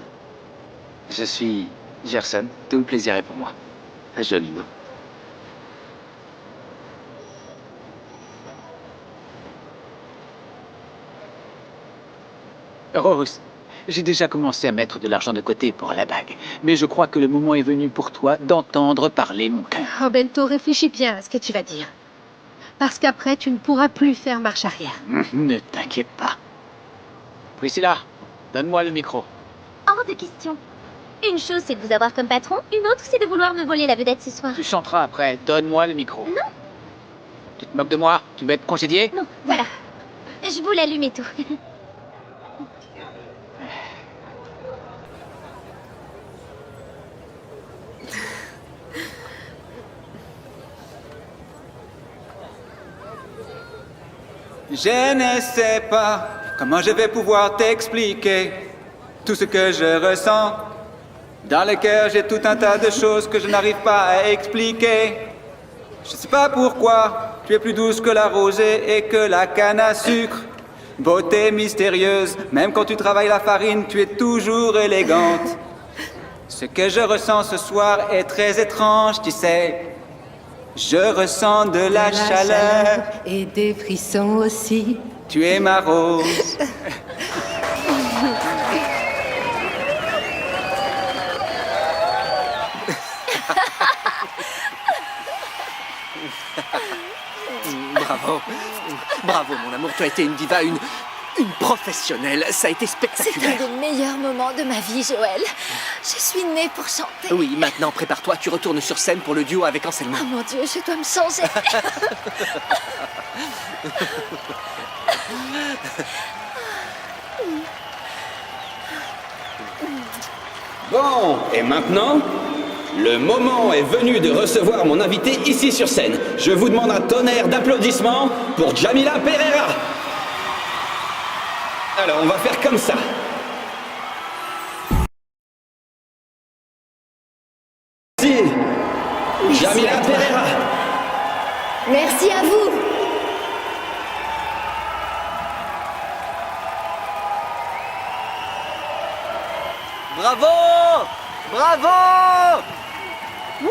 Je suis Gerson. Tout le plaisir est pour moi. Un joli nom. Rose, j'ai déjà commencé à mettre de l'argent de côté pour la bague. Mais je crois que le moment est venu pour toi d'entendre parler mon cœur. Oh Bento, réfléchis bien à ce que tu vas dire. Parce qu'après, tu ne pourras plus faire marche arrière. Ne t'inquiète pas. Priscilla, donne-moi le micro. Hors de question. Une chose, c'est de vous avoir comme patron. Une autre, c'est de vouloir me voler la vedette ce soir. Tu chanteras après. Donne-moi le micro. Non. Tu te moques de moi? Tu veux être congédié? Non, voilà. Je vous l'allume et tout. Je ne sais pas comment je vais pouvoir t'expliquer tout ce que je ressens. Dans le cœur, j'ai tout un tas de choses que je n'arrive pas à expliquer. Je ne sais pas pourquoi tu es plus douce que la rosée et que la canne à sucre. Beauté mystérieuse, même quand tu travailles la farine, tu es toujours élégante. Ce que je ressens ce soir est très étrange, tu sais. Je ressens de la chaleur et des frissons aussi. Tu es ma rose. Bravo, mon amour, tu as été une diva, une professionnelle. Ça a été C'est spectaculaire. un des meilleurs moments de ma vie, Joël. Je suis née pour chanter. Oui, maintenant, prépare-toi, tu retournes sur scène pour le duo avec Anselmo. Oh mon Dieu, je dois me changer. Bon, et maintenant, le moment est venu de recevoir mon invité ici sur scène. Je vous demande un tonnerre d'applaudissements pour Jamila Pereira. Alors, on va faire comme ça. Merci, Jamila Pereira. Merci à vous. Bravo! Bravo! Wouh!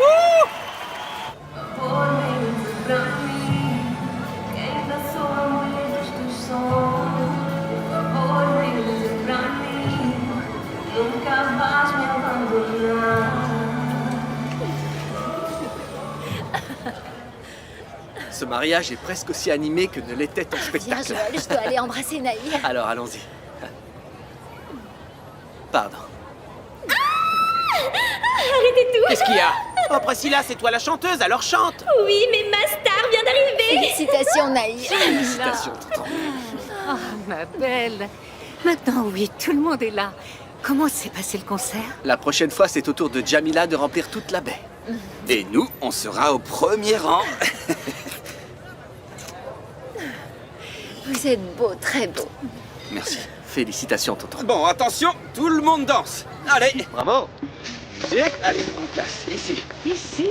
Ce mariage est presque aussi animé que ne l'était ton Viens, spectacle. Joël, je dois aller embrasser Naïr. Alors, allons-y. Pardon. Arrêtez tout. Qu'est-ce qu'il y a? Oh, Priscilla, c'est toi la chanteuse, alors chante. Oui, mais ma star vient d'arriver. Félicitations, Naïr. Félicitations, tonton. Oh, ma belle. Maintenant, oui, tout le monde est là. Comment s'est passé le concert? La prochaine fois, c'est au tour de Jamila de remplir toute la baie. Et nous, on sera au premier rang. Vous êtes beau, très beau. Merci. Félicitations, tonton. Bon, attention, tout le monde danse. Allez. Bravo. Allez, en place, ici. Ici?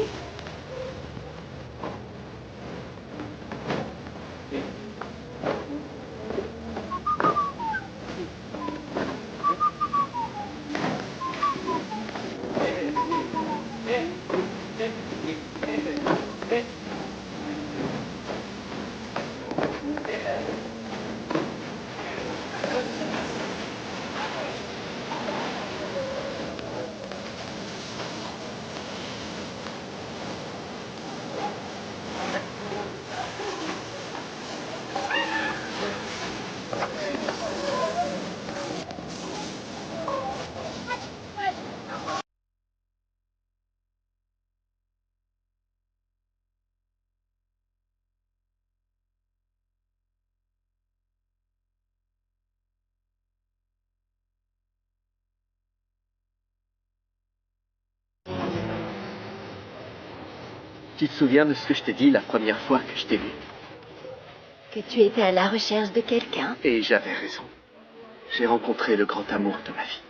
Tu te souviens de ce que je t'ai dit la première fois que je t'ai vu? Que tu étais à la recherche de quelqu'un. Et j'avais raison. J'ai rencontré le grand amour de ma vie.